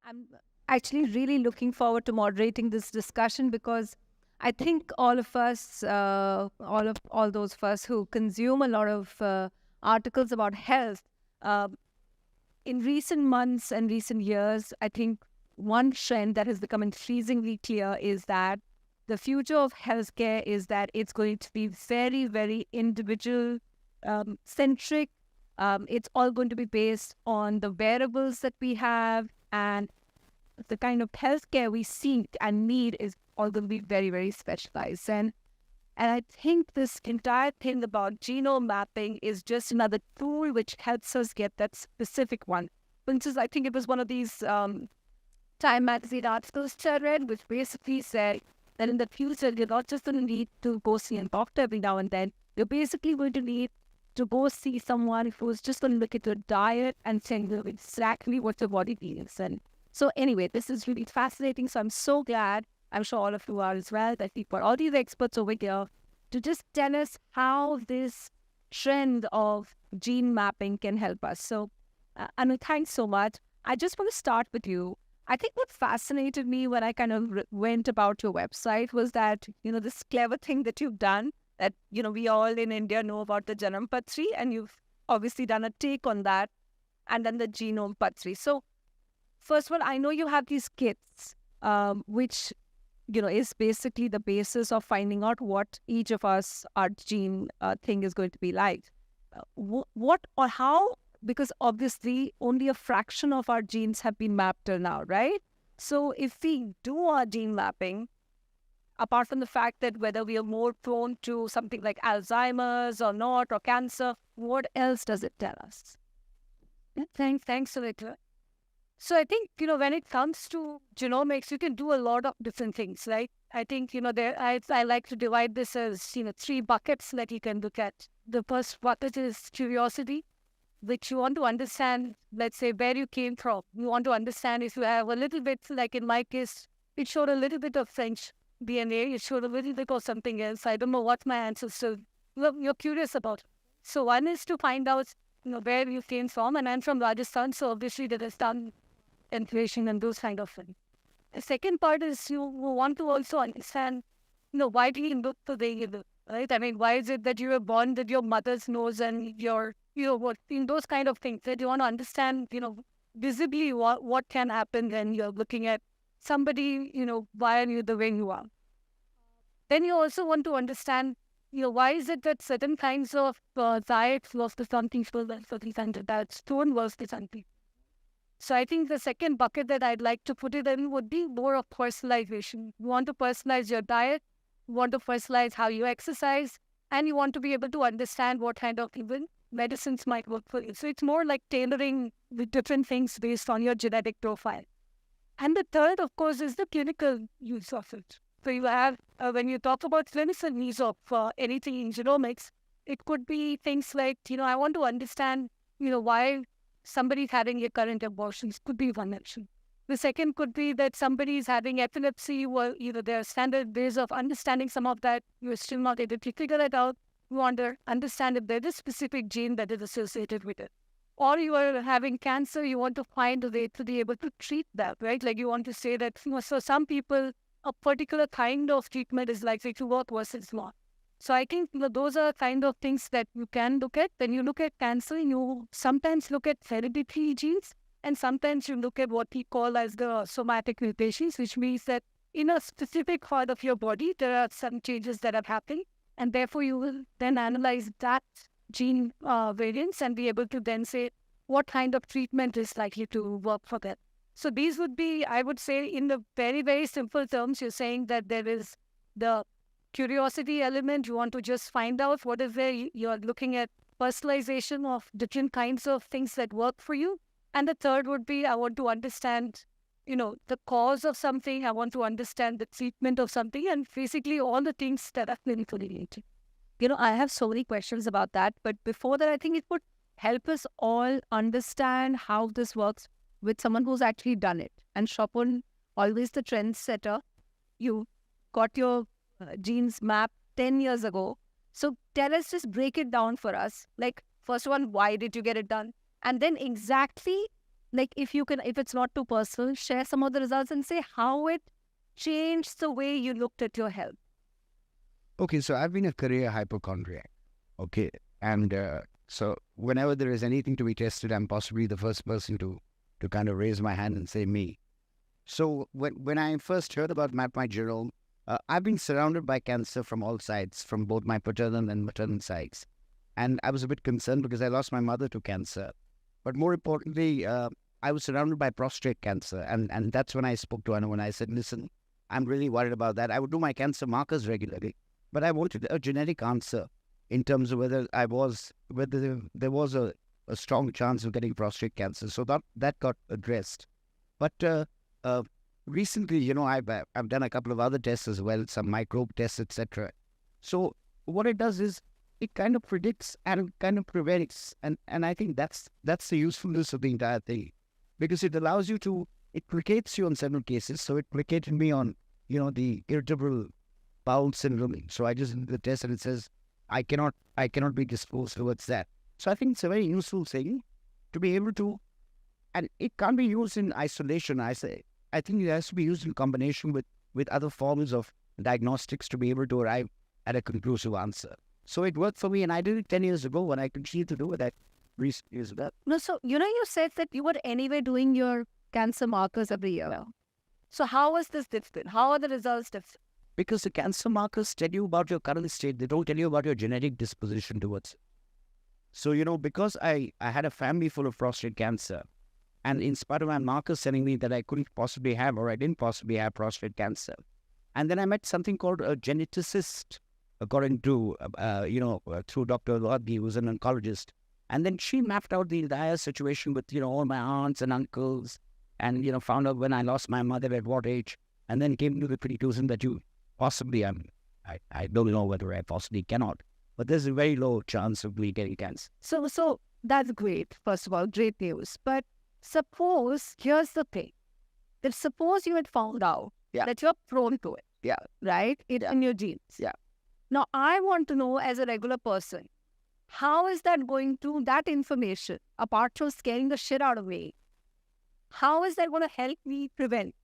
I'm actually really looking forward to moderating this discussion because I think all of us, all those of us who consume a lot of articles about health, uh, in recent months and recent years, I think one trend that has become increasingly clear is that the future of healthcare is that it's going to be very, very individual centric. It's all going to be based on the wearables that we have, and the kind of healthcare we seek and need is all going to be very, very specialized. And I think this entire thing about genome mapping is just another tool which helps us get that specific one. For instance, I think it was one of these Time magazine articles I read, which basically said that in the future, you're not just going to need to go see a doctor every now and then. You're basically going to need to go see someone who's just going to look at your diet and tell you exactly what your body needs. And so anyway, this is really fascinating. So I'm so glad, I'm sure all of you are as well, that we've got all these experts over here to just tell us how this trend of gene mapping can help us. So, Anu, thanks so much. I just want to start with you. I think what fascinated me when I kind of went about your website was that, this clever thing that you've done that, we all in India know about the Janam Patri, and you've obviously done a take on that, and then the Genome Patri. So, first of all, I know you have these kits, which, is basically the basis of finding out what each of us, our gene thing is going to be like. What or how? Because obviously only a fraction of our genes have been mapped till now, right? So if we do our gene mapping, apart from the fact that whether we are more prone to something like Alzheimer's or not, or cancer, what else does it tell us? Yeah, thanks, Savitra. So I think, when it comes to genomics, you can do a lot of different things, right? I think, I like to divide this as, three buckets that you can look at. The first bucket is curiosity, which you want to understand, let's say, where you came from. You want to understand if you have a little bit, like in my case, it showed a little bit of French DNA, it showed a little bit of something else. I don't know what my ancestors, you're curious about. So one is to find out, where you came from. And I'm from Rajasthan, so obviously there is some inflation and those kind of things. The second part is you want to also understand, why do you look the way you look, right? I mean, why is it that you were born with your mother's nose and your, what, those kind of things that you want to understand, visibly what can happen when you're looking at somebody, why are you the way you are? Then you also want to understand, why is it that certain kinds of diets work to some people and certain kinds of diets don't work to some people? So I think the second bucket that I'd like to put it in would be more of personalization. You want to personalize your diet, you want to personalize how you exercise, and you want to be able to understand what kind of even medicines might work for you. So it's more like tailoring the different things based on your genetic profile. And the third, of course, is the clinical use of it. So you have, when you talk about clinical use of anything in genomics, it could be things like, I want to understand, why somebody's having a current abortions, could be one option. The second could be that somebody is having epilepsy, or there are standard ways of understanding some of that. You're still not able to figure it out. You want to understand if there's a specific gene that is associated with it. Or you are having cancer, you want to find a way to be able to treat that, right? Like you want to say that, so some people, a particular kind of treatment is likely to work versus not. So I think those are kind of things that you can look at. When you look at cancer, you sometimes look at hereditary genes, and sometimes you look at what we call as the somatic mutations, which means that in a specific part of your body, there are some changes that are happening, and therefore you will then analyze that gene variants and be able to then say what kind of treatment is likely to work for them. So these would be, I would say, in the very, very simple terms, you're saying that there is the curiosity element. You want to just find out what is there. You're looking at personalization of different kinds of things that work for you. And the third would be, I want to understand, the cause of something. I want to understand the treatment of something, and basically all the things that are clinically related. I have so many questions about that. But before that, I think it would help us all understand how this works with someone who's actually done it. And Swapan, always the trendsetter, you got your genes mapped 10 years ago. So tell us, just break it down for us. Like, first one, why did you get it done? And then exactly Like if it's not too personal, share some of the results and say how it changed the way you looked at your health. Okay, so I've been a career hypochondriac. Okay, and so whenever there is anything to be tested, I'm possibly the first person to kind of raise my hand and say me. So when I first heard about MapmyGenome, I've been surrounded by cancer from all sides, from both my paternal and maternal sides. And I was a bit concerned because I lost my mother to cancer. But more importantly, I was surrounded by prostate cancer. And that's when I spoke to Anu and I said, listen, I'm really worried about that. I would do my cancer markers regularly, but I wanted a genetic answer in terms of whether there was a strong chance of getting prostate cancer. So that got addressed. But recently, you know, I've done a couple of other tests as well, some microbe tests, etc. So what it does is it kind of predicts and kind of prevents, and I think that's the usefulness of the entire thing, because it allows you to, it placates you on several cases. So it placated me on, you know, the irritable bowel syndrome. So I just did the test and it says I cannot be disposed towards that. So I think it's a very useful thing to be able to, and it can't be used in isolation. I think it has to be used in combination with other forms of diagnostics to be able to arrive at a conclusive answer. So it worked for me, and I did it 10 years ago, and I continue to do it at recent years of that. No, so you know, you said that you were anyway doing your cancer markers every year. So how was this different? How are the results different? Because the cancer markers tell you about your current state. They don't tell you about your genetic disposition towards it. So, you know, because I had a family full of prostate cancer, and in spite of my markers telling me that I couldn't possibly have, or I didn't possibly have prostate cancer. And then I met something called a geneticist, according to, through Dr. Lodgi, who's an oncologist. And then she mapped out the entire situation with, you know, all my aunts and uncles, and, you know, found out when I lost my mother at what age, and then came to the conclusion that you possibly, I don't know whether I possibly cannot, but there's a very low chance of me getting cancer. So that's great. First of all, great news. But suppose, here's the thing, that suppose you had found out that you're prone to it. Yeah. Right? It's in your genes. Yeah. Now, I want to know, as a regular person, how is that going to, that information, apart from scaring the shit out of me, how is that going to help me prevent?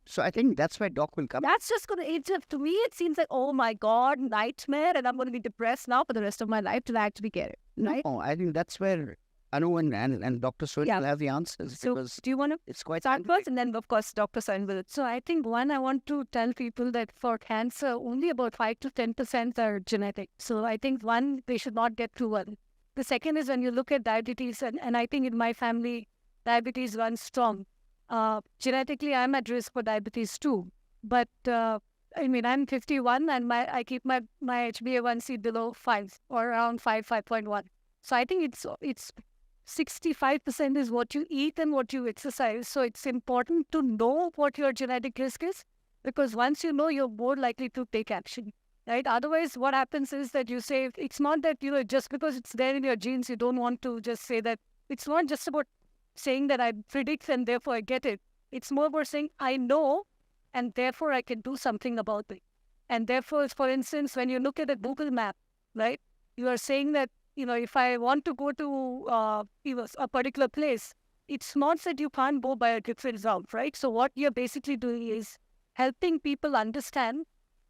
So I think that's where doc will come. That's just going to, to me, it seems like, oh my God, nightmare, and I'm going to be depressed now for the rest of my life till I actually get it. Right? No, I think that's where Anu and Dr. Soin will have the answers. So do you want to it's quite start first, and then of course Dr. Soin will. So I think one, I want to tell people that for cancer, only about 5 to 10% are genetic. So I think one, they should not get too worried. The second is when you look at diabetes, and I think in my family, diabetes runs strong. Genetically, I'm at risk for diabetes too. But I mean, I'm 51 and I keep my HbA1c below 5 or around 5.1. So I think it's 65% is what you eat and what you exercise. So it's important to know what your genetic risk is, because once you know, you're more likely to take action, right? Otherwise, what happens is that you say, it's not that, you know, just because it's there in your genes, you don't want to just say that. It's not just about saying that I predict and therefore I get it. It's more about saying, I know and therefore I can do something about it. And therefore, for instance, when you look at a Google map, right, you are saying that, you know, if I want to go to a particular place, it's not that you can't go by a different route, right? So what you're basically doing is helping people understand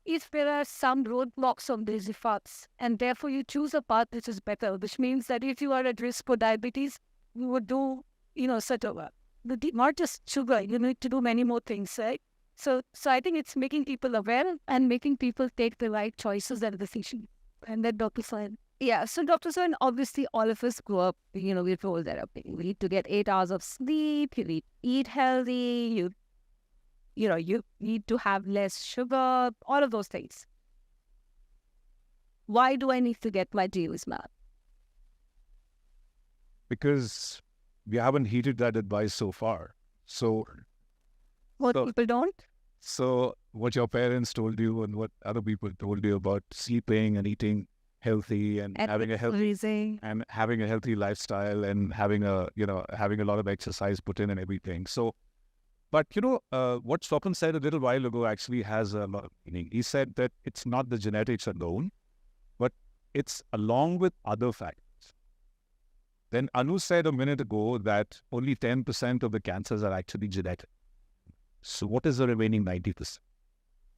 if there are some roadblocks on these paths, and therefore you choose a path which is better, which means that if you are at risk for diabetes, you would do, you know, sort of not just sugar, you need to do many more things, right? So I think it's making people aware and making people take the right choices and decisions. And then Dr. Soin. Yeah, so Dr. Soin, obviously all of us grew up, you know, we're told that we need to get 8 hours of sleep, you need to eat healthy, you need to have less sugar, all of those things. Why do I need to get my genes mapped? Because we haven't heeded that advice so far. So people don't? So what your parents told you and what other people told you about sleeping and eating healthy and having a healthy lifestyle and having a lot of exercise put in and everything. So, but what Swapan said a little while ago actually has a lot of meaning. He said that it's not the genetics alone, but it's along with other factors. then Anu said a minute ago that only 10% of the cancers are actually genetic. So what is the remaining 90%?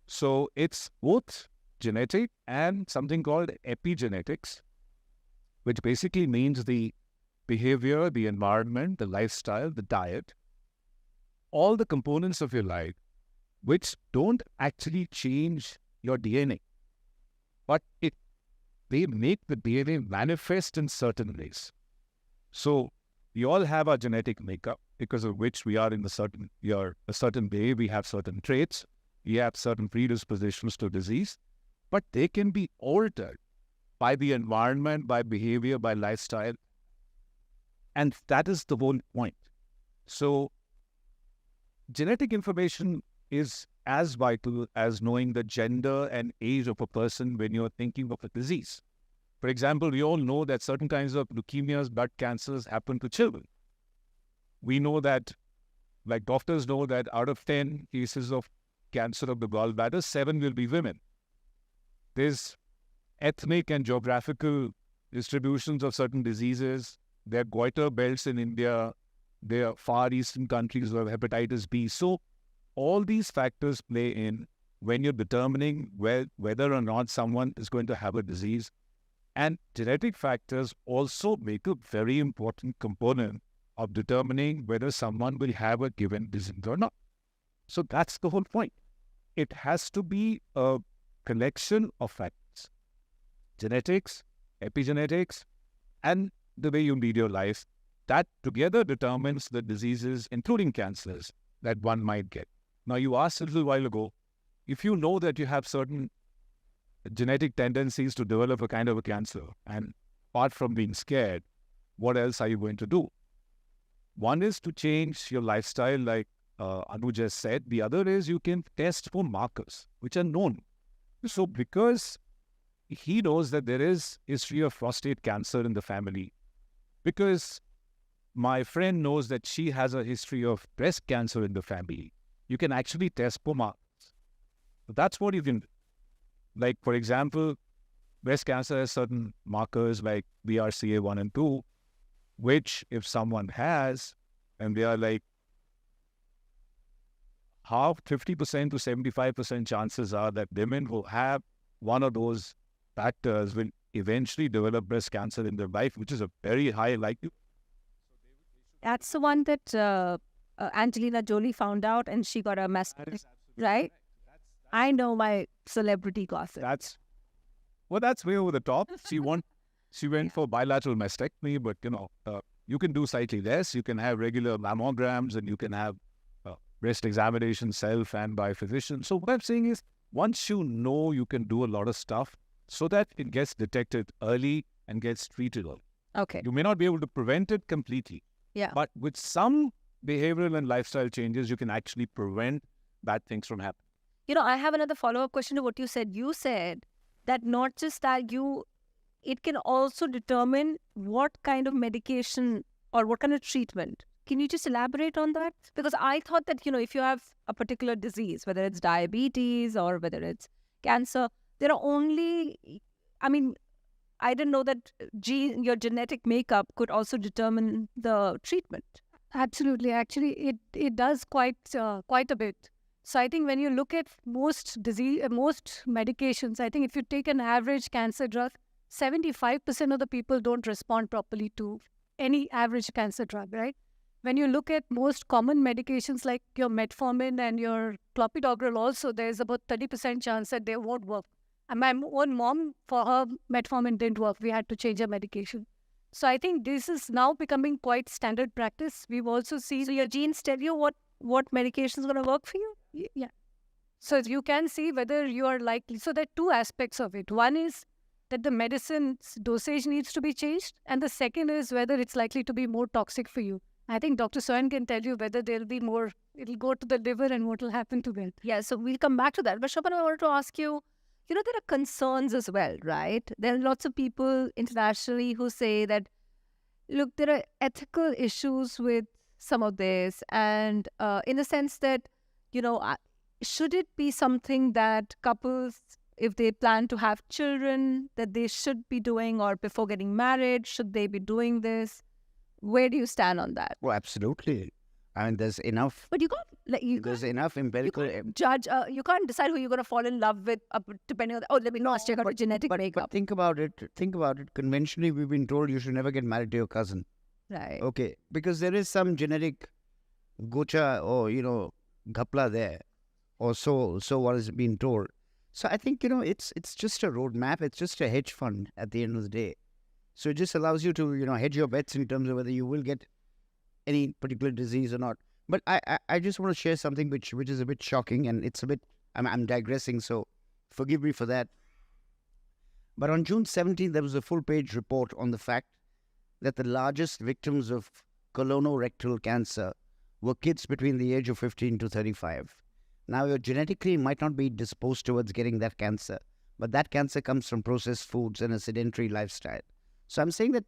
So it's both genetic and something called epigenetics, which basically means the behavior, the environment, the lifestyle, the diet, all the components of your life, which don't actually change your DNA, but they make the DNA manifest in certain ways. So we all have our genetic makeup because of which we are in a certain way. We have certain traits. We have certain predispositions to disease, but they can be altered by the environment, by behavior, by lifestyle. And that is the whole point. So genetic information is as vital as knowing the gender and age of a person when you're thinking of a disease. For example, we all know that certain kinds of leukemias, blood cancers happen to children. We know that, like doctors know that out of 10 cases of cancer of the gallbladder, 7 will be women. There's ethnic and geographical distributions of certain diseases. There are goiter belts in India. There are Far Eastern countries who have hepatitis B. So all these factors play in when you're determining whether or not someone is going to have a disease. And genetic factors also make a very important component of determining whether someone will have a given disease or not. So that's the whole point. It has to be a collection of factors: genetics, epigenetics, and the way you lead your life. That together determines the diseases, including cancers, that one might get. Now, you asked a little while ago, if you know that you have certain genetic tendencies to develop a kind of a cancer, and apart from being scared, what else are you going to do? One is to change your lifestyle, like Anu just said. The other is you can test for markers, which are known. So because he knows that there is history of prostate cancer in the family, because my friend knows that she has a history of breast cancer in the family, you can actually test for markers. So that's what you can do. Like, for example, breast cancer has certain markers like BRCA1 and 2, which if someone has, and they are like 50% to 75% chances are that women who have one of those factors will eventually develop breast cancer in their life, which is a very high likelihood. That's the one that Angelina Jolie found out and she got a mastectomy, right? I know my celebrity gossip. That's way over the top. She went for bilateral mastectomy, but you can do slightly less. You can have regular mammograms, and you can have breast examination self and by physician. So what I'm saying is, once you know, you can do a lot of stuff so that it gets detected early and gets treated early. Okay. You may not be able to prevent it completely. Yeah. But with some behavioral and lifestyle changes, you can actually prevent bad things from happening. I have another follow-up question to what you said. You said that not just that it can also determine what kind of medication or what kind of treatment. Can you just elaborate on that? Because I thought that, if you have a particular disease, whether it's diabetes or whether it's cancer, there are only, I didn't know that your genetic makeup could also determine the treatment. Absolutely. Actually, it does quite a bit. So I think when you look at most medications, I think if you take an average cancer drug, 75% of the people don't respond properly to any average cancer drug, right? When you look at most common medications like your metformin and your clopidogrel also, there's about 30% chance that they won't work. And my own mom, for her, metformin didn't work. We had to change her medication. So I think this is now becoming quite standard practice. We've also seen... So your genes tell you what medication is going to work for you? Yeah. So you can see whether you are likely... So there are two aspects of it. One is that the medicine's dosage needs to be changed. And the second is whether it's likely to be more toxic for you. I think Dr. Soin can tell you whether there'll be more... It'll go to the liver and what will happen to them. Yeah, so we'll come back to that. But Swapan, I wanted to ask you, there are concerns as well, right? There are lots of people internationally who say that, look, there are ethical issues with some of this. And in the sense that, should it be something that couples, if they plan to have children, that they should be doing, or before getting married, should they be doing this? Where do you stand on that? Well, absolutely. I mean, there's enough. But you can't, There's enough empirical. judge. You can't decide who you're going to fall in love with depending on. Let me not check out the genetic makeup. But think about it. Think about it. Conventionally, we've been told you should never get married to your cousin. Right. Okay, because there is some genetic gocha or ghapla there, or so what is being told. So I think it's just a roadmap. It's just a hedge fund at the end of the day. So it just allows you to hedge your bets in terms of whether you will get any particular disease or not. But I just want to share something which is a bit shocking, and it's a bit I'm digressing, so forgive me for that. But on June 17th, there was a full-page report on the fact that the largest victims of colorectal cancer were kids between the age of 15 to 35. Now, you genetically might not be disposed towards getting that cancer, but that cancer comes from processed foods and a sedentary lifestyle. So I'm saying that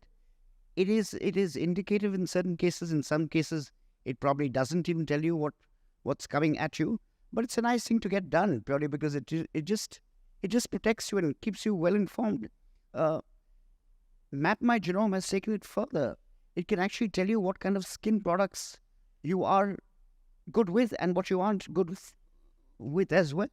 it is indicative in certain cases. In some cases, it probably doesn't even tell you what's coming at you. But it's a nice thing to get done purely because it just protects you and keeps you well informed. MapmyGenome has taken it further. It can actually tell you what kind of skin products you are good with and what you aren't good with as well.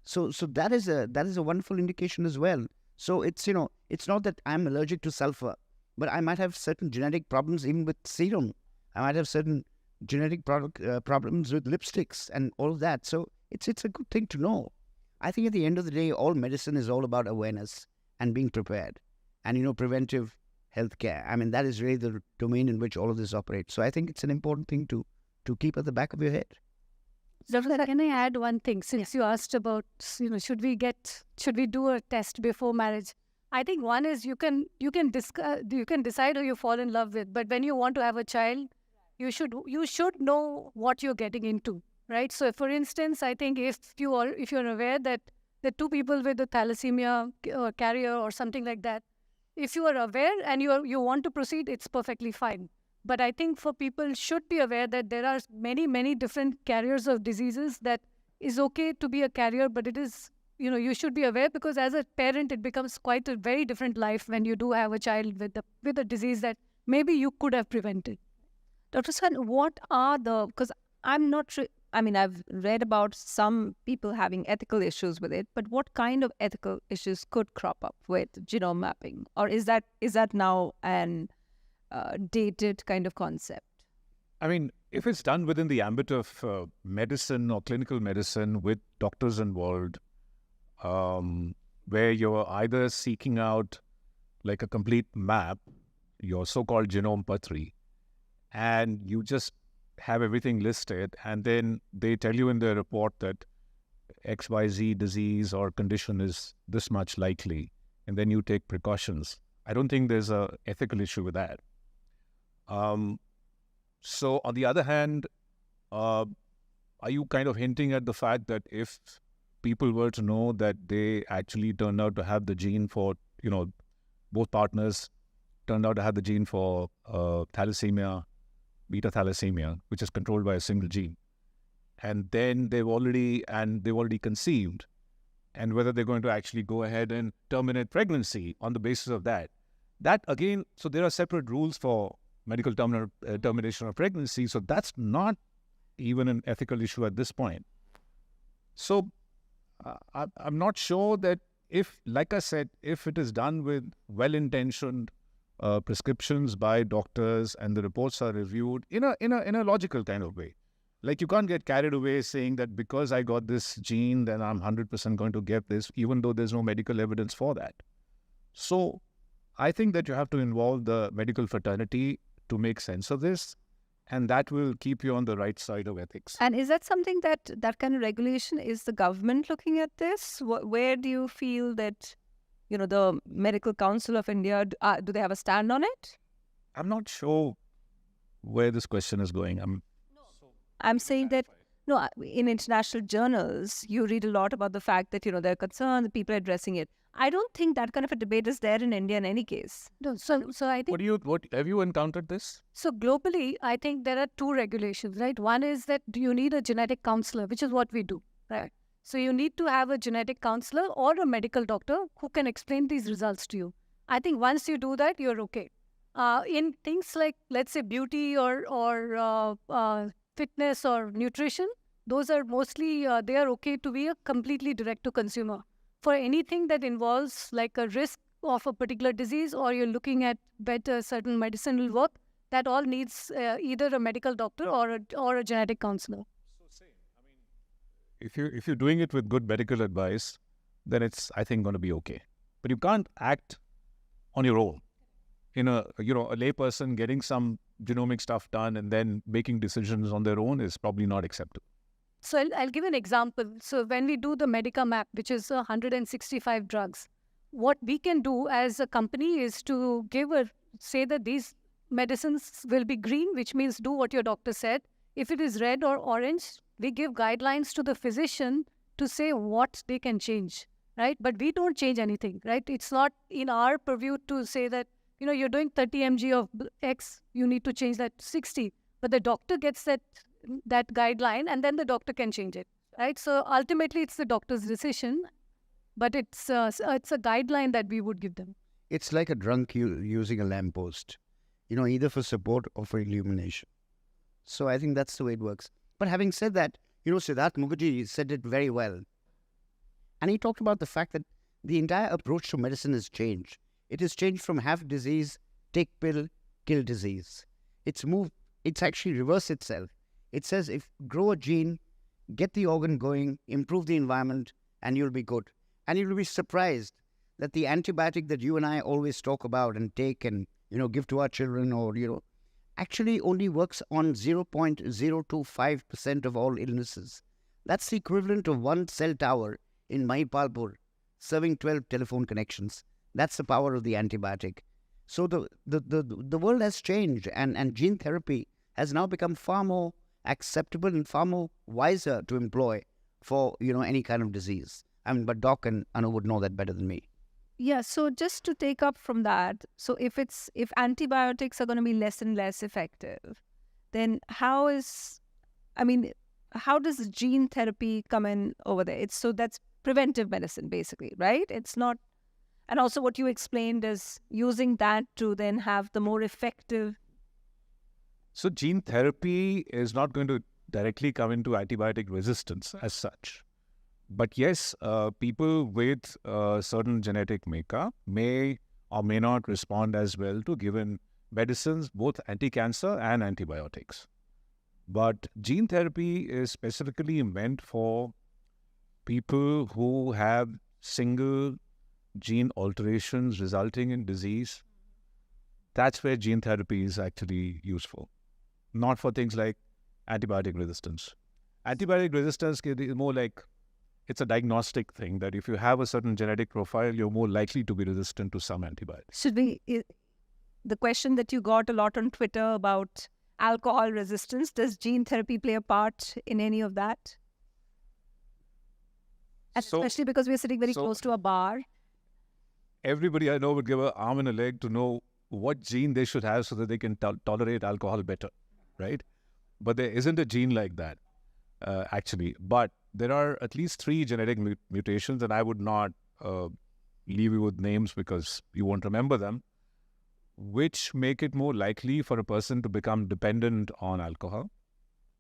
So that is a wonderful indication as well. So it's not that I'm allergic to sulfur, but I might have certain genetic problems even with serum. I might have certain genetic problems with lipsticks and all of that. So it's a good thing to know. I think at the end of the day, all medicine is all about awareness and being prepared and preventive healthcare. I mean, that is really the domain in which all of this operates. So I think it's an important thing to keep at the back of your head. Dr. Can I add one thing? Since you asked about, should we do a test before marriage? I think one is you can decide who you fall in love with, but when you want to have a child, you should know what you're getting into, right? So, for instance, I think if you're aware that the two people with the thalassemia carrier or something like that, if you are aware and you want to proceed, it's perfectly fine. But I think for people should be aware that there are many, many different carriers of diseases that is okay to be a carrier, but it is, you should be aware because as a parent, it becomes quite a very different life when you do have a child with a disease that maybe you could have prevented. Dr. Swapan, what are because I'm not sure, I've read about some people having ethical issues with it, but what kind of ethical issues could crop up with genome mapping? Or is that now an dated kind of concept? I mean, if it's done within the ambit of medicine or clinical medicine with doctors involved, where you're either seeking out like a complete map, your so-called genome patri, and you just have everything listed, and then they tell you in their report that XYZ disease or condition is this much likely, and then you take precautions. I don't think there's an ethical issue with that. So on the other hand, are you kind of hinting at the fact that if people were to know that they actually turned out to have the gene for, both partners turned out to have the gene for thalassemia, beta thalassemia, which is controlled by a single gene, and then they've already conceived, and whether they're going to actually go ahead and terminate pregnancy on the basis of that again, so there are separate rules for medical termination of pregnancy, so that's not even an ethical issue at this point. So I'm not sure that if, like I said, if it is done with well-intentioned prescriptions by doctors and the reports are reviewed in a logical kind of way. Like you can't get carried away saying that because I got this gene, then I'm 100% going to get this, even though there's no medical evidence for that. So I think that you have to involve the medical fraternity to make sense of this, and that will keep you on the right side of ethics. And is that something that kind of regulation, is the government looking at this? Where do you feel that the Medical Council of India, do they have a stand on it? I'm not sure where this question is going. I'm saying that, in international journals, you read a lot about the fact that, there are concerns, people are addressing it. I don't think that kind of a debate is there in India in any case. No, so I think... What have you encountered this? So globally, I think there are two regulations, right? One is that you need a genetic counselor, which is what we do, right? So you need to have a genetic counselor or a medical doctor who can explain these results to you. I think once you do that, you're okay. In things like, let's say, beauty or fitness or nutrition, those are mostly, they are okay to be a completely direct to consumer. For anything that involves like a risk of a particular disease, or you're looking at better certain medicinal work, that all needs either a medical doctor or a genetic counselor. So same. I mean, if you're doing it with good medical advice, then it's, I think, going to be okay. But you can't act on your own. A layperson getting some genomic stuff done and then making decisions on their own is probably not acceptable. So I'll give an example. So when we do the Medica map, which is 165 drugs, what we can do as a company is to say that these medicines will be green, which means do what your doctor said. If it is red or orange, we give guidelines to the physician to say what they can change, right? But we don't change anything, right? It's not in our purview to say that, you're doing 30 mg of X, you need to change that to 60. But the doctor gets that guideline, and then the doctor can change it, right? So ultimately, it's the doctor's decision, but it's a guideline that we would give them. It's like a drunk using a lamppost, either for support or for illumination. So I think that's the way it works. But having said that, Siddharth Mukherjee said it very well. And he talked about the fact that the entire approach to medicine has changed. It has changed from have disease, take pill, kill disease. It's actually reversed itself. It says if grow a gene, get the organ going, improve the environment, and you'll be good. And you'll be surprised that the antibiotic that you and I always talk about and take and, give to our children or, actually only works on 0.025% of all illnesses. That's the equivalent of one cell tower in Mahipalpur serving 12 telephone connections. That's the power of the antibiotic. So the world has changed, and gene therapy has now become far more acceptable and far more wiser to employ for, any kind of disease. I mean, but Doc and Anu would know that better than me. Yeah, so just to take up from that, so if antibiotics are going to be less and less effective, then how does gene therapy come in over there? So that's preventive medicine, basically, right? It's not. And also what you explained is using that to then have the more effective. So gene therapy is not going to directly come into antibiotic resistance as such. But yes, people with certain genetic makeup may or may not respond as well to given medicines, both anti-cancer and antibiotics. But gene therapy is specifically meant for people who have single gene alterations resulting in disease. That's where gene therapy is actually useful, not for things like antibiotic resistance. Antibiotic resistance is more like it's a diagnostic thing that if you have a certain genetic profile, you're more likely to be resistant to some antibiotics. The question that you got a lot on Twitter about alcohol resistance, does gene therapy play a part in any of that? Especially because we're sitting very close to a bar. Everybody I know would give an arm and a leg to know what gene they should have so that they can tolerate alcohol better, right? But there isn't a gene like that, actually. But there are at least 3 genetic mutations, and I would not leave you with names because you won't remember them, which make it more likely for a person to become dependent on alcohol,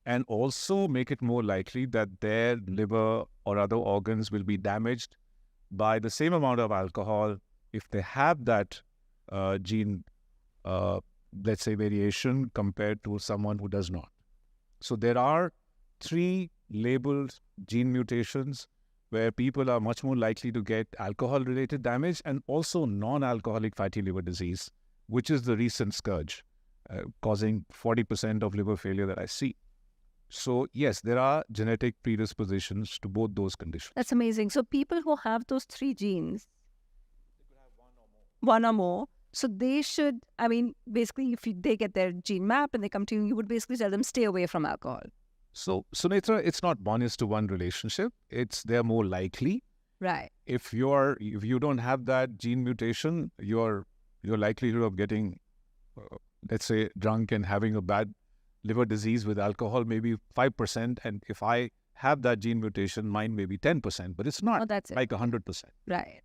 and also make it more likely that their liver or other organs will be damaged by the same amount of alcohol if they have that gene, let's say, variation compared to someone who does not. So there are 3 labeled gene mutations where people are much more likely to get alcohol-related damage and also non-alcoholic fatty liver disease, which is the recent scourge, causing 40% of liver failure that I see. So yes, there are genetic predispositions to both those conditions. That's amazing. So people who have those 3 genes, they could have one or more. So they should, basically if they get their gene map and they come to you, you would basically tell them stay away from alcohol. So Sunetra, it's not 1:1 relationship. They're more likely. Right. If you don't have that gene mutation, your likelihood of getting, let's say, drunk and having a bad liver disease with alcohol may be 5%, and if I have that gene mutation, mine may be 10%, but it's not like 100%. Right.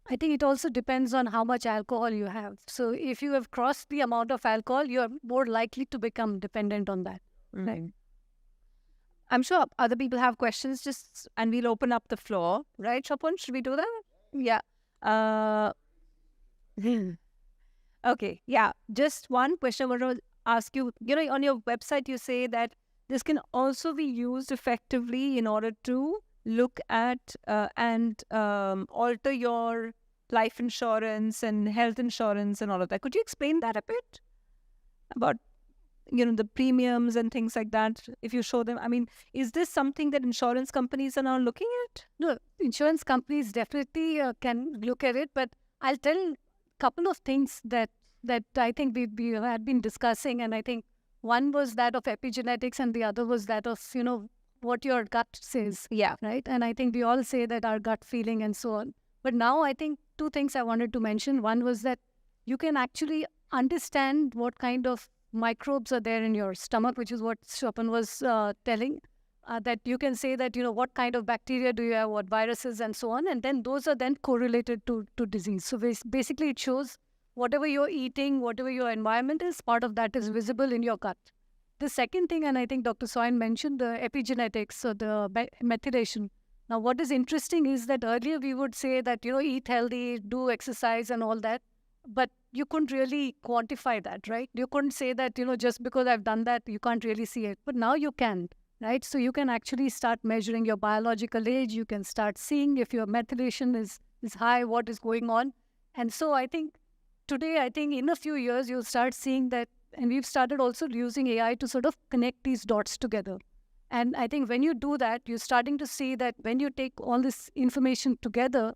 I think it also depends on how much alcohol you have. So if you have crossed the amount of alcohol, you're more likely to become dependent on that. Right. I'm sure other people have questions, and we'll open up the floor. Right, Swapan? Should we do that? Yeah. Okay. Yeah. Just one question I want to ask you. On your website, you say that this can also be used effectively in order to look at and alter your life insurance and health insurance and all of that. Could you explain that a bit about the premiums and things like that? If you show them, I mean, is this something that insurance companies are now looking at? No, insurance companies definitely can look at it, but I'll tell a couple of things that I think we had been discussing, and I think one was that of epigenetics and the other was that of what your gut says. Yeah. Right. And I think we all say that our gut feeling and so on. But now I think two things I wanted to mention. One was that you can actually understand what kind of microbes are there in your stomach, which is what Swapan was telling, that you can say that, what kind of bacteria do you have, what viruses and so on. And then those are then correlated to disease. So basically it shows whatever you're eating, whatever your environment is, part of that is visible in your gut. The second thing, and I think Dr. Soin mentioned the epigenetics or the methylation. Now, what is interesting is that earlier we would say that, eat healthy, do exercise and all that, but you couldn't really quantify that, right? You couldn't say that, just because I've done that, you can't really see it. But now you can, right? So you can actually start measuring your biological age. You can start seeing if your methylation is high, what is going on. And so I think today, in a few years, you'll start seeing that. And we've started also using AI to sort of connect these dots together. And I think when you do that, you're starting to see that when you take all this information together,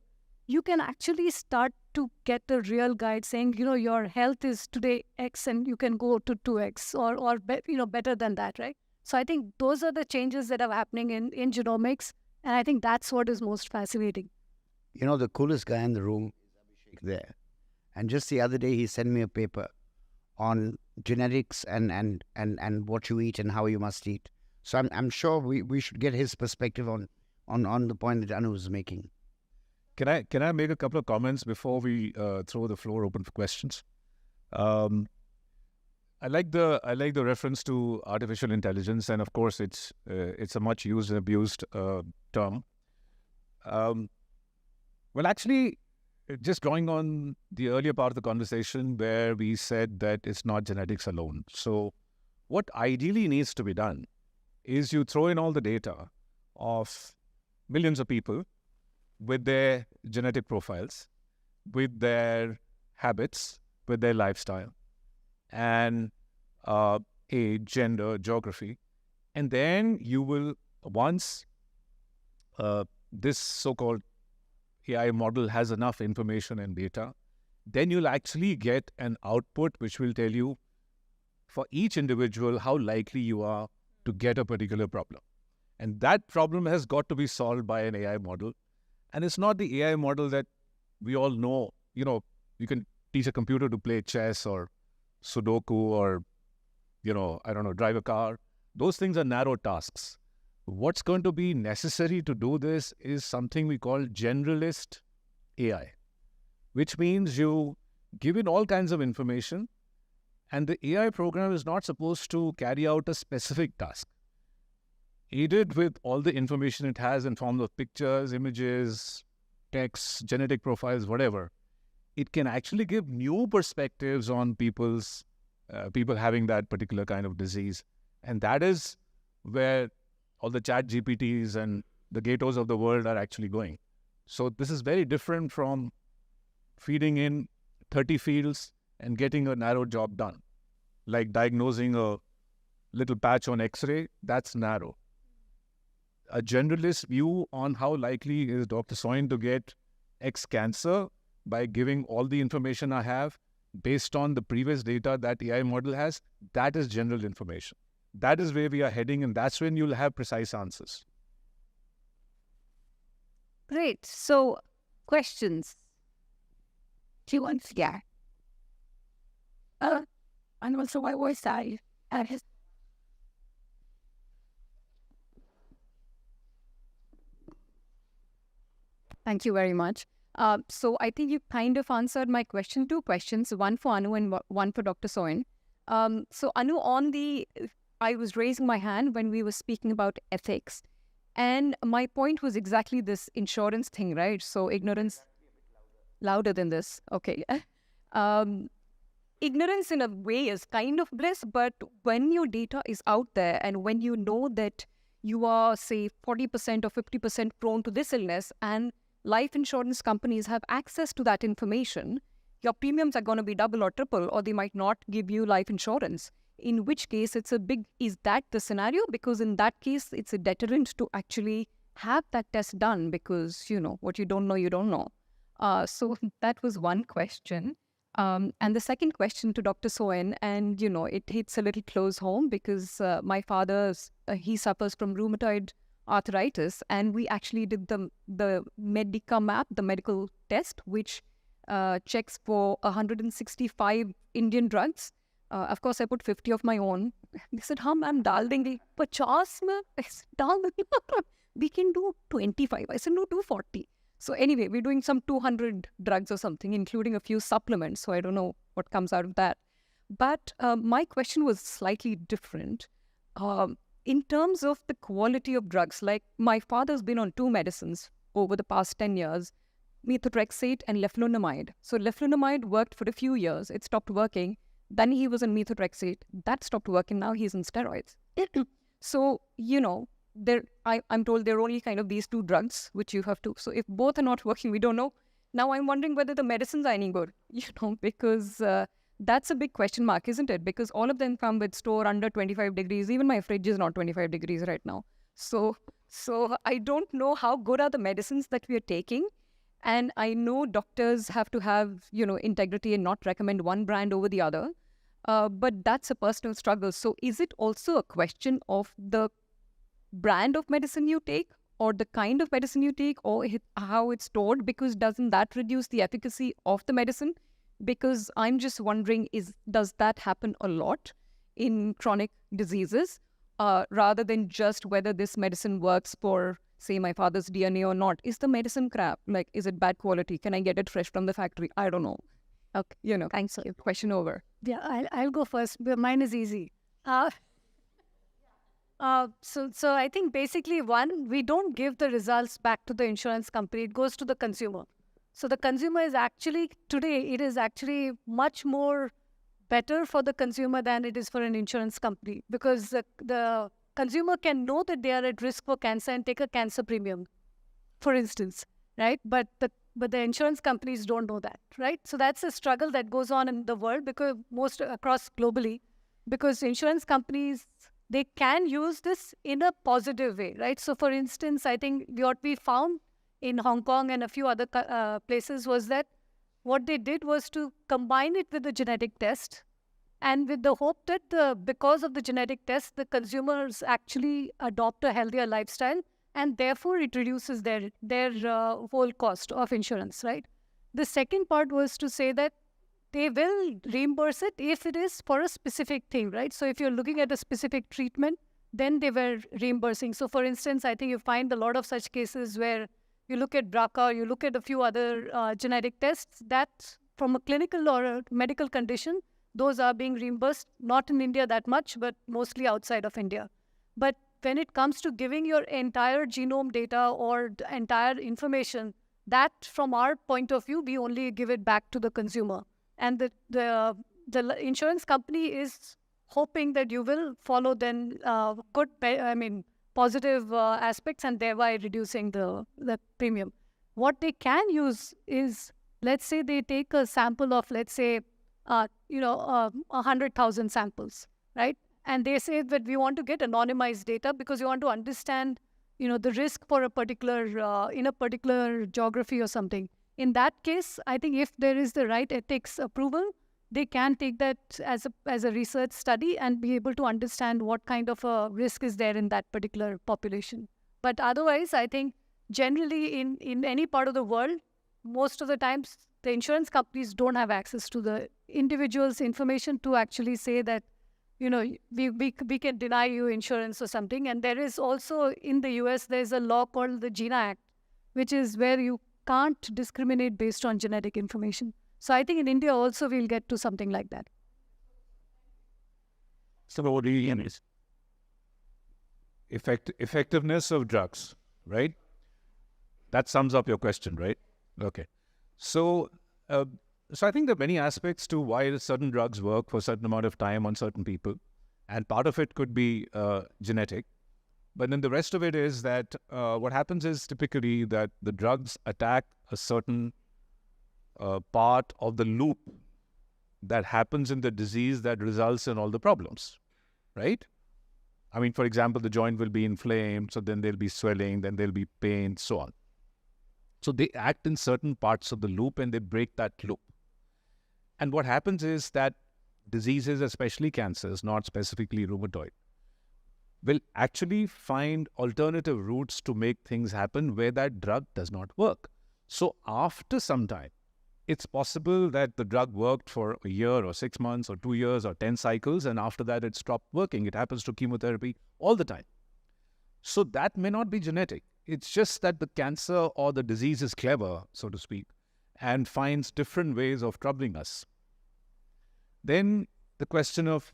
you can actually start to get a real guide saying, your health is today X and you can go to 2X or better than that, right? So I think those are the changes that are happening in genomics. And I think that's what is most fascinating. The coolest guy in the room is Abhishek there. And just the other day, he sent me a paper on genetics and what you eat and how you must eat. So I'm sure we should get his perspective on the point that Anu was making. Can I make a couple of comments before we throw the floor open for questions? I like the reference to artificial intelligence, and of course it's a much used and abused term. Well, actually, just drawing on the earlier part of the conversation where we said that it's not genetics alone. So what ideally needs to be done is you throw in all the data of millions of people with their genetic profiles, with their habits, with their lifestyle, and age, gender, geography. And then you will, once this so-called AI model has enough information and data, then you'll actually get an output which will tell you for each individual how likely you are to get a particular problem. And that problem has got to be solved by an AI model. And it's not the AI model that we all know. You can teach a computer to play chess or Sudoku or, drive a car. Those things are narrow tasks. What's going to be necessary to do this is something we call generalist AI, which means you give it all kinds of information, and the AI program is not supposed to carry out a specific task. Aided with all the information it has in form of pictures, images, texts, genetic profiles, whatever, it can actually give new perspectives on people having that particular kind of disease. And that is where all the chat GPTs and the Gatos of the world are actually going. So this is very different from feeding in 30 fields and getting a narrow job done. Like diagnosing a little patch on X-ray, that's narrow. A generalist view on how likely is Dr. Soin to get X cancer by giving all the information I have based on the previous data that AI model has, that is general information. That is where we are heading, and that's when you'll have precise answers. Great. So, questions? Yeah. And also my voice I his. Thank you very much. So I think you kind of answered my question, 2 questions, one for Anu and one for Dr. Soin. So Anu, I was raising my hand when we were speaking about ethics. And my point was exactly this insurance thing, right? So ignorance, louder than this. Okay. Ignorance in a way is kind of bliss, but when your data is out there and when you know that you are, say, 40% or 50% prone to this illness and life insurance companies have access to that information, your premiums are going to be double or triple, or they might not give you life insurance. In which case, is that the scenario? Because in that case, it's a deterrent to actually have that test done because, what you don't know, you don't know. So that was one question. And the second question to Dr. Soin, and, it hits a little close home because my father, he suffers from rheumatoid arthritis, and we actually did the Map, the medical test, which checks for 165 Indian drugs. Of course, I put 50 of my own. They said, I'm dal dengi. 50 mein? I said, dal dengi. We can do 25. I said, no, 240. So anyway, we're doing some 200 drugs or something, including a few supplements. So I don't know what comes out of that. But my question was slightly different. In terms of the quality of drugs, like my father's been on 2 medicines over the past 10 years, methotrexate and leflunomide. So leflunomide worked for a few years. It stopped working. Then he was on methotrexate. That stopped working. Now he's on steroids. So, I'm told there are only kind of these 2 drugs which you have to. So if both are not working, we don't know. Now I'm wondering whether the medicines are any good, because that's a big question mark, isn't it? Because all of them come with store under 25 degrees. Even my fridge is not 25 degrees right now. So I don't know how good are the medicines that we are taking. And I know doctors have to have, integrity and not recommend one brand over the other. But that's a personal struggle. So is it also a question of the brand of medicine you take, or the kind of medicine you take, or how it's stored? Because doesn't that reduce the efficacy of the medicine? Because I'm just wondering, does that happen a lot in chronic diseases, rather than just whether this medicine works for, say, my father's DNA or not? Is the medicine crap? Like, is it bad quality? Can I get it fresh from the factory? I don't know. Okay, thanks. Question over. Yeah, I'll go first. But mine is easy. So I think basically, one, we don't give the results back to the insurance company. It goes to the consumer. So the consumer is actually, today, it is actually much more better for the consumer than it is for an insurance company, because the consumer can know that they are at risk for cancer and take a cancer premium, for instance, right? But the insurance companies don't know that, right? So that's a struggle that goes on in the world, because most across globally, because insurance companies, they can use this in a positive way, right? So for instance, I think what we found in Hong Kong and a few other places was that what they did was to combine it with the genetic test, and with the hope that because of the genetic test, the consumers actually adopt a healthier lifestyle, and therefore it reduces their whole cost of insurance, right? The second part was to say that they will reimburse it if it is for a specific thing, right? So if you're looking at a specific treatment, then they were reimbursing. So for instance, I think you find a lot of such cases where you look at BRCA, you look at a few other genetic tests that from a clinical or a medical condition, those are being reimbursed, not in India that much, but mostly outside of India. But when it comes to giving your entire genome data or the entire information, that from our point of view, we only give it back to the consumer. And the insurance company is hoping that you will follow then positive aspects, and thereby reducing the premium. What they can use is, let's say they take a sample of, let's say, 100,000 samples, right? And they say that we want to get anonymized data because you want to understand, the risk for a particular, in a particular geography or something. In that case, I think if there is the right ethics approval, they can take that as a research study and be able to understand what kind of a risk is there in that particular population. But otherwise, I think generally in any part of the world, most of the times, the insurance companies don't have access to the individual's information to actually say that, we can deny you insurance or something. And there is also, in the US, there's a law called the GINA Act, which is where you can't discriminate based on genetic information. So I think in India also we'll get to something like that. So what do you mean is effectiveness of drugs, right? That sums up your question, right? Okay. So, so I think there are many aspects to why certain drugs work for a certain amount of time on certain people. And part of it could be genetic. But then the rest of it is that what happens is typically that the drugs attack a certain part of the loop that happens in the disease that results in all the problems, right? I mean, for example, the joint will be inflamed, so then there'll be swelling, then there'll be pain, so on. So they act in certain parts of the loop and they break that loop. And what happens is that diseases, especially cancers, not specifically rheumatoid, will actually find alternative routes to make things happen where that drug does not work. So after some time, it's possible that the drug worked for a year or 6 months or 2 years or 10 cycles, and after that it stopped working. It happens to chemotherapy all the time. So that may not be genetic. It's just that the cancer or the disease is clever, so to speak, and finds different ways of troubling us. Then the question of,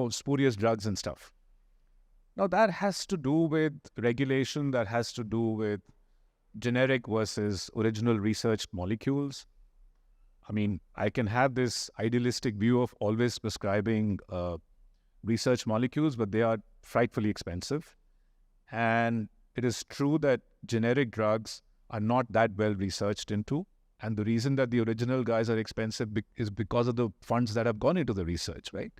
spurious drugs and stuff. Now that has to do with regulation, that has to do with generic versus original research molecules. I mean, I can have this idealistic view of always prescribing research molecules, but they are frightfully expensive. And it is true that generic drugs are not that well researched into. And the reason that the original guys are expensive is because of the funds that have gone into the research, right?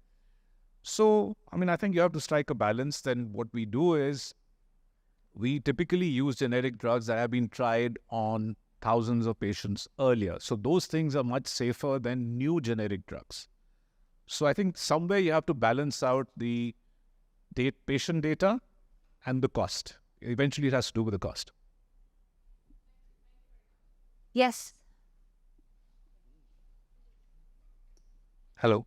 So, I mean, I think you have to strike a balance. Then what we do is we typically use generic drugs that have been tried on thousands of patients earlier. So those things are much safer than new generic drugs. So I think somewhere you have to balance out the patient data and the cost. Eventually it has to do with the cost. Yes. Hello.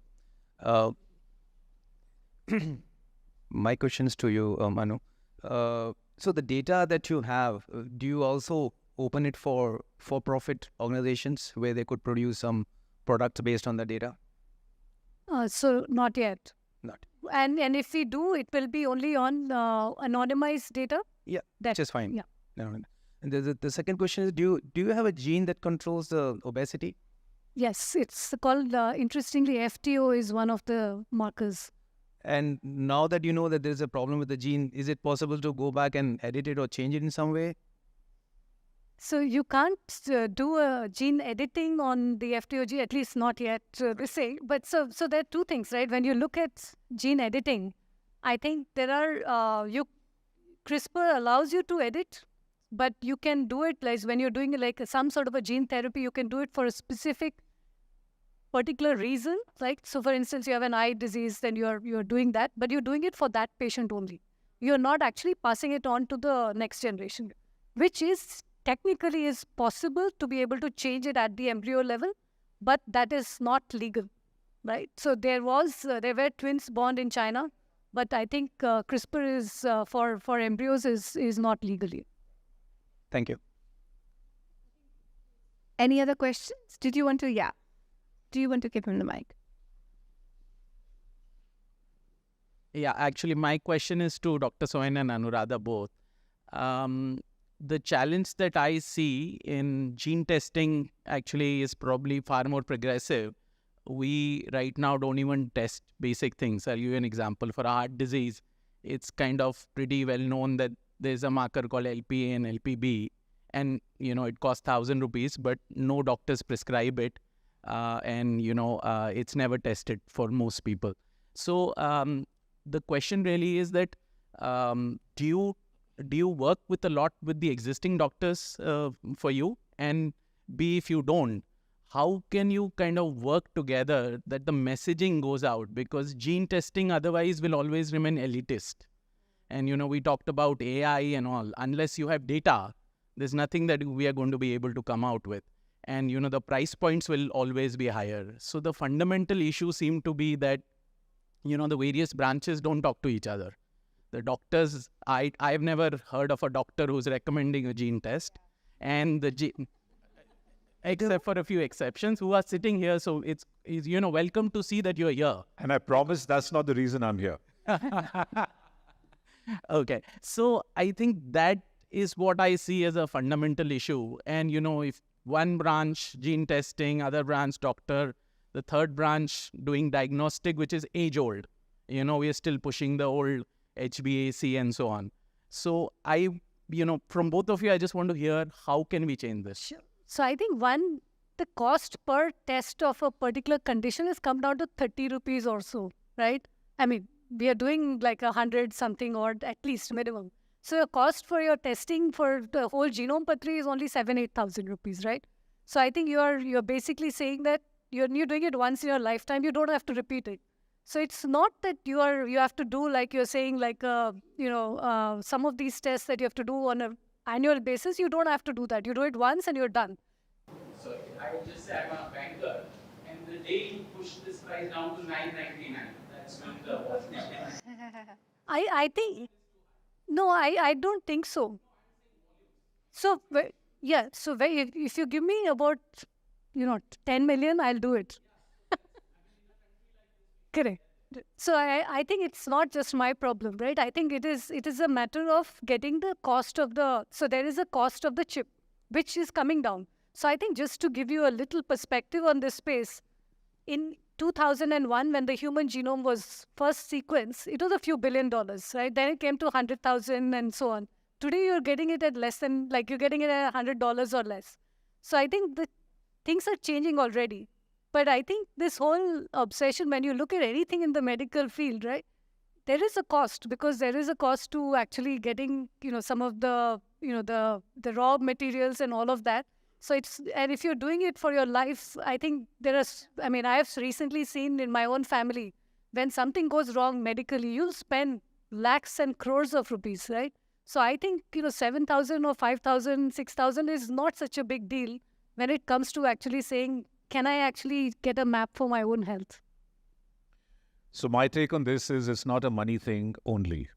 My question is to you, Manu. So the data that you have, do you also open it for for-profit organizations where they could produce some products based on the data? So not yet. Not. And if we do, it will be only on anonymized data. Yeah, that which is fine. Yeah. No. And the second question is, do you have a gene that controls the obesity? Yes, it's called, interestingly, FTO is one of the markers. And now that you know that there's a problem with the gene, is it possible to go back and edit it or change it in some way? So you can't do a gene editing on the FTO gene, at least not yet, they say. But so there are two things, right? When you look at gene editing, I think there are, CRISPR allows you to edit, but you can do it like when you're doing like some sort of a gene therapy, you can do it for a specific particular reason. Like, so for instance, you have an eye disease, then you're doing that, but you're doing it for that patient only. You're not actually passing it on to the next generation, which is technically is possible to be able to change it at the embryo level, but that is not legal, right? So there were twins born in China, but I think CRISPR is for embryos is not legally. Thank you. Any other questions? Do you want to give him the mic? Yeah, actually, my question is to Dr. Soin and Anuradha both. The challenge that I see in gene testing actually is probably far more progressive. We right now don't even test basic things. I'll give you an example. For a heart disease, it's kind of pretty well known that there's a marker called LPA and LPB, and it costs 1,000 rupees, but no doctors prescribe it, and it's never tested for most people. So the question really is that do you work with a lot with the existing doctors for you? And B, if you don't, how can you kind of work together that the messaging goes out? Because gene testing otherwise will always remain elitist. And we talked about AI and all. Unless you have data, there's nothing that we are going to be able to come out with. And the price points will always be higher. So the fundamental issue seemed to be that the various branches don't talk to each other. The doctors, I've never heard of a doctor who's recommending a gene test. and except for a few exceptions who are sitting here. So it's welcome to see that you're here. And I promise that's not the reason I'm here. Okay. So I think that is what I see as a fundamental issue. And, if one branch, gene testing, other branch, doctor, the third branch doing diagnostic, which is age old. We are still pushing the old HbA1c and so on. So from both of you, I just want to hear how can we change this? Sure. So I think the cost per test of a particular condition has come down to 30 rupees or so, right? I mean, we are doing like 100 something or at least minimum. So your cost for your testing for the whole genome patri is only 7,000-8,000 rupees, right? So I think you're basically saying that you're doing it once in your lifetime, you don't have to repeat it. So it's not that you have to do like you're saying like some of these tests that you have to do on an annual basis. You don't have to do that. You do it once and you're done. So I would just say I'm a banker, and the day you push this price down to $9.99, that's when the I think no, I don't think so. So yeah, so if you give me about 10 million, I'll do it. Correct. So I think it's not just my problem, right? I think it is a matter of getting the cost of so there is a cost of the chip, which is coming down. So I think just to give you a little perspective on this space, in 2001, when the human genome was first sequenced, it was a few $1 billion, right? Then it came to 100,000 and so on. Today, you're getting it at less than, you're getting it at $100 or less. So I think the things are changing already. But I think this whole obsession, when you look at anything in the medical field, right, there is a cost, because there is a cost to actually getting, some of the, the raw materials and all of that. So and if you're doing it for your life, I think I have recently seen in my own family, when something goes wrong medically, you'll spend lakhs and crores of rupees, right? So I think, 7,000 or 5,000, 6,000 is not such a big deal when it comes to actually saying, can I actually get a map for my own health? So my take on this is it's not a money thing only.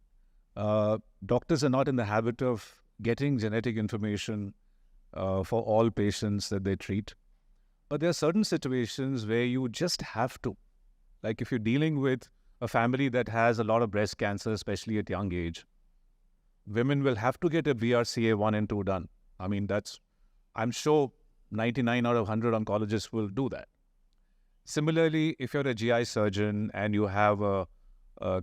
Doctors are not in the habit of getting genetic information for all patients that they treat. But there are certain situations where you just have to. Like if you're dealing with a family that has a lot of breast cancer, especially at young age, women will have to get a BRCA 1 and 2 done. I mean, I'm sure 99 out of 100 oncologists will do that. Similarly, if you're a GI surgeon and you have a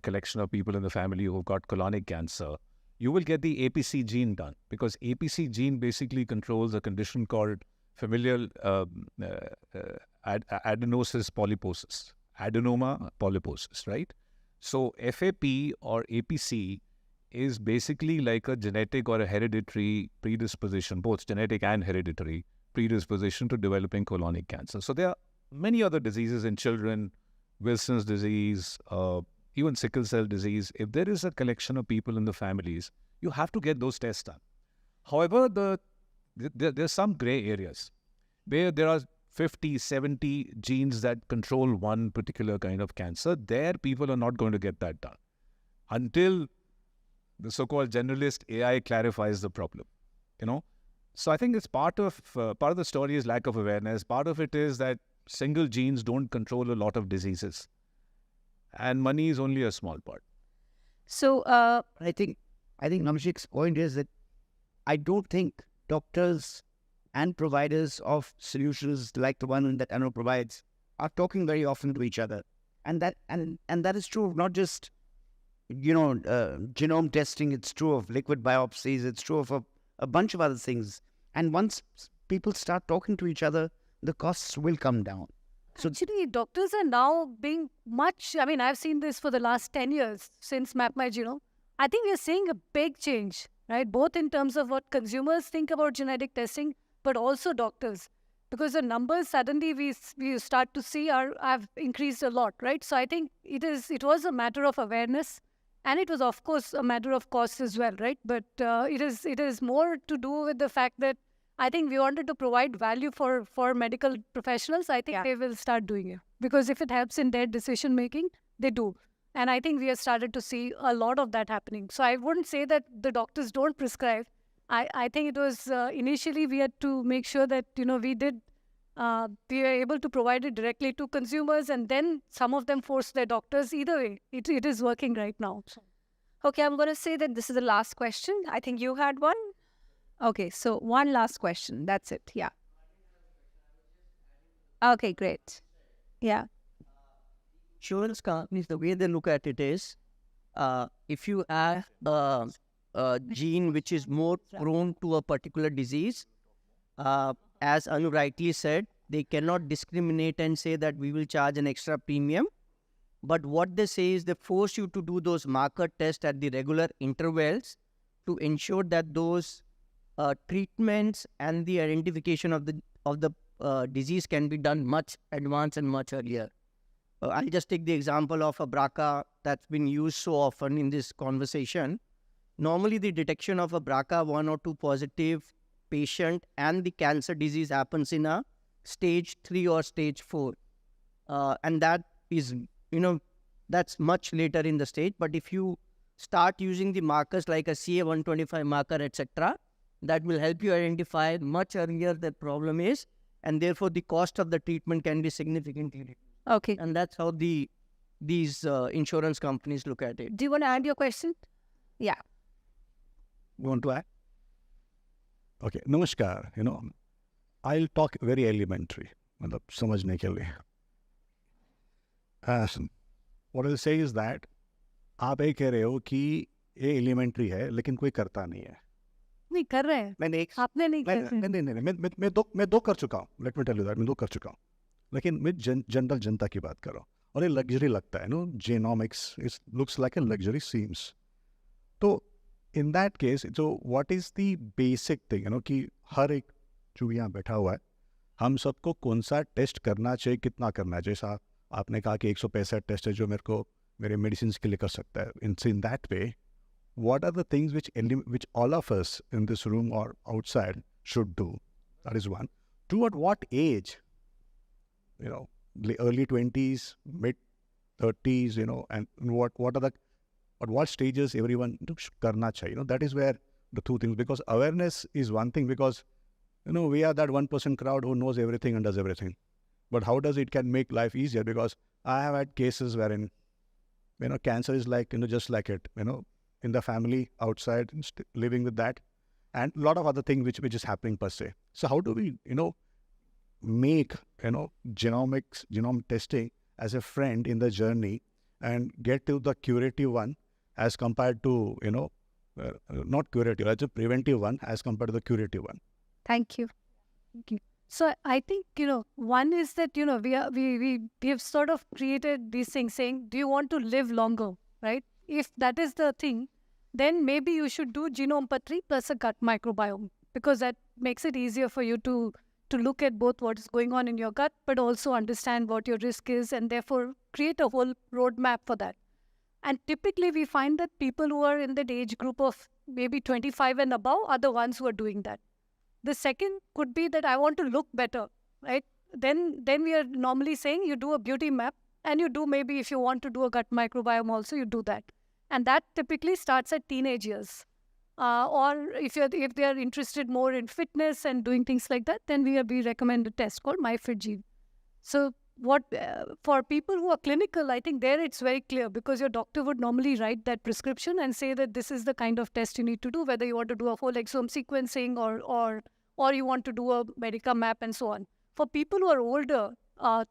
collection of people in the family who've got colonic cancer, you will get the APC gene done, because APC gene basically controls a condition called familial adenosis polyposis, adenoma polyposis, right? So FAP or APC is basically like a genetic or a hereditary predisposition, both genetic and hereditary predisposition to developing colonic cancer. So there are many other diseases in children, Wilson's disease, even sickle cell disease. If there is a collection of people in the families, you have to get those tests done. However, there's some gray areas where there are 50, 70 genes that control one particular kind of cancer. There, people are not going to get that done until the so-called generalist AI clarifies the problem, So I think it's part of the story is lack of awareness. Part of it is that single genes don't control a lot of diseases, and money is only a small part. So I think Namshik's point is that I don't think doctors and providers of solutions like the one that Anu provides are talking very often to each other, and that is true of not just genome testing. It's true of liquid biopsies. It's true of a bunch of other things. And once people start talking to each other, the costs will come down. So actually, doctors are now being I've seen this for the last 10 years since MapmyGenome. I think we're seeing a big change, right? Both in terms of what consumers think about genetic testing, but also doctors. Because the numbers suddenly we start to see have increased a lot, right? So I think it was a matter of awareness, and it was, of course, a matter of cost as well, right? But it is more to do with the fact that I think we wanted to provide value for medical professionals. I think they will start doing it, because if it helps in their decision making, they do. And I think we have started to see a lot of that happening. So I wouldn't say that the doctors don't prescribe, I think it was initially we had to make sure that, we were able to provide it directly to consumers, and then some of them forced their doctors. Either way, it is working right now. Okay, I'm going to say that this is the last question. I think you had one. Okay, so one last question. That's it. Yeah. Okay, great. Yeah. Insurance companies, the way they look at it is, if you have a gene which is more prone to a particular disease, as Anu rightly said, they cannot discriminate and say that we will charge an extra premium. But what they say is they force you to do those marker tests at the regular intervals to ensure that those treatments and the identification of the disease can be done much advanced and much earlier. I'll just take the example of a BRCA that's been used so often in this conversation. Normally, the detection of a BRCA1 or 2 positive patient and the cancer disease happens in a stage 3 or stage 4. And that is, that's much later in the stage. But if you start using the markers like a CA125 marker, etc., that will help you identify much earlier the problem is, and therefore the cost of the treatment can be significantly reduced. Okay. And that's how these insurance companies look at it. Do you want to add your question? Yeah. You want to add? Okay. Namaskar. I'll talk very elementary. मतलब समझने के लिए. What I'll say is that आप ये कह रहे हो कि ये एलिमेंट्री है लेकिन कोई करता नहीं है. नहीं कर रहे हैं. आपने नहीं कर रहे. नहीं मैं दो कर चुका हूँ. Let me tell you that मैं 2 कर चुका हूँ. लेकिन मैं जनरल जनता की बात कर रहा हूँ और ये लग्जरी लगता है. Genomics it looks like a luxury seems. तो इन दैट केस जो what is the basic thing कि हर एक जो यहाँ बैठा हुआ है हम सबको कौन सा टेस्ट करना चाहिए, कितना करना चाहिए. जैसा आपने कहा कि 165 टेस्ट है जो मेरे को मेरे मेडिसिन के लिए कर सकता है. In that way what are the things which all of us in this room or outside should do? That is one. 2, at what age? Early 20s, mid 30s, and at what stages everyone should karna chahiye. That is where the 2 things, because awareness is one thing, because we are that 1% crowd who knows everything and does everything. But how does it can make life easier? Because I have had cases wherein cancer is like just like it, in the family, outside, living with that, and a lot of other things which is happening per se. So how do we, make, genome testing as a friend in the journey and get to the curative one as compared to, not curative, as a preventive one as compared to the curative one? Thank you. So I think, one is that, we have sort of created these things saying, do you want to live longer, right? If that is the thing, then maybe you should do genome patri plus a gut microbiome, because that makes it easier for you to look at both what is going on in your gut, but also understand what your risk is, and therefore create a whole roadmap for that. And typically we find that people who are in that age group of maybe 25 and above are the ones who are doing that. The second could be that I want to look better, right? Then we are normally saying you do a beauty map, and you do, maybe if you want to do a gut microbiome also, you do that. And that typically starts at teenage years. Or if they are interested more in fitness and doing things like that, then we recommend a test called MyFitGene. So for people who are clinical, I think there it's very clear, because your doctor would normally write that prescription and say that this is the kind of test you need to do, whether you want to do a whole exome sequencing or you want to do a medical map and so on. For people who are older,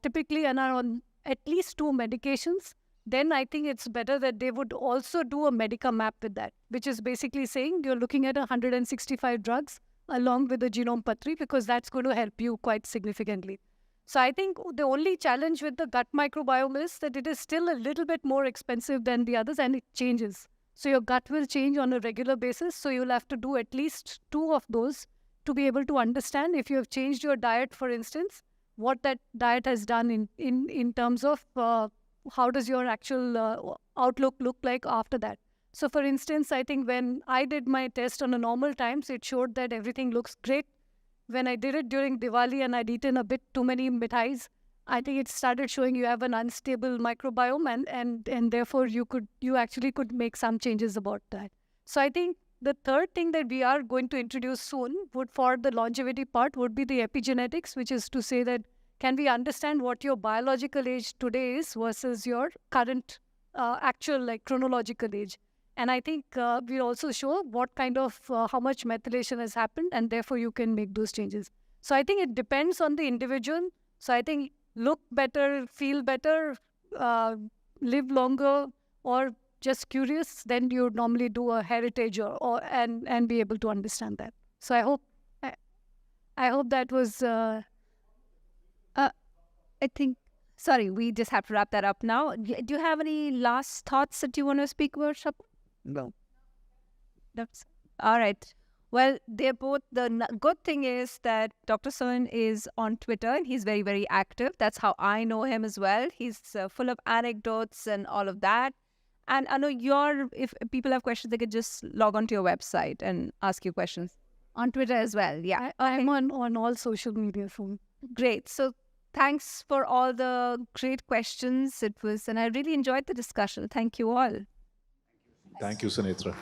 typically and are on at least 2 medications, then I think it's better that they would also do a medical map with that, which is basically saying you're looking at 165 drugs along with the genome patri, because that's going to help you quite significantly. So I think the only challenge with the gut microbiome is that it is still a little bit more expensive than the others, and it changes. So your gut will change on a regular basis. So you'll have to do at least 2 of those to be able to understand if you have changed your diet, for instance, what that diet has done in terms of how does your actual outlook look like after that. So for instance, I think when I did my test on a normal times, it showed that everything looks great. When I did it during Diwali and I'd eaten a bit too many mithais, I think it started showing you have an unstable microbiome, and therefore you actually could make some changes about that. So I think The third thing that we are going to introduce soon would, for the longevity part, would be the epigenetics, which is to say that can we understand what your biological age today is versus your current actual like chronological age. And I think we also show what kind of, how much methylation has happened, and therefore you can make those changes. So I think it depends on the individual. So I think look better, feel better, live longer, or just curious, then you would normally do a heritage and be able to understand that. So I hope that was. I think. Sorry, we just have to wrap that up now. Do you have any last thoughts that you want to speak about, Swapan? No. That's all right. Well, they're both. Good thing is that Dr. Soin is on Twitter and he's very, very active. That's how I know him as well. He's full of anecdotes and all of that. And I know if people have questions, they could just log on to your website and ask you questions on Twitter as well. Yeah, I'm on all social media. So great. So thanks for all the great questions. And I really enjoyed the discussion. Thank you all. Thank you, Sunetra.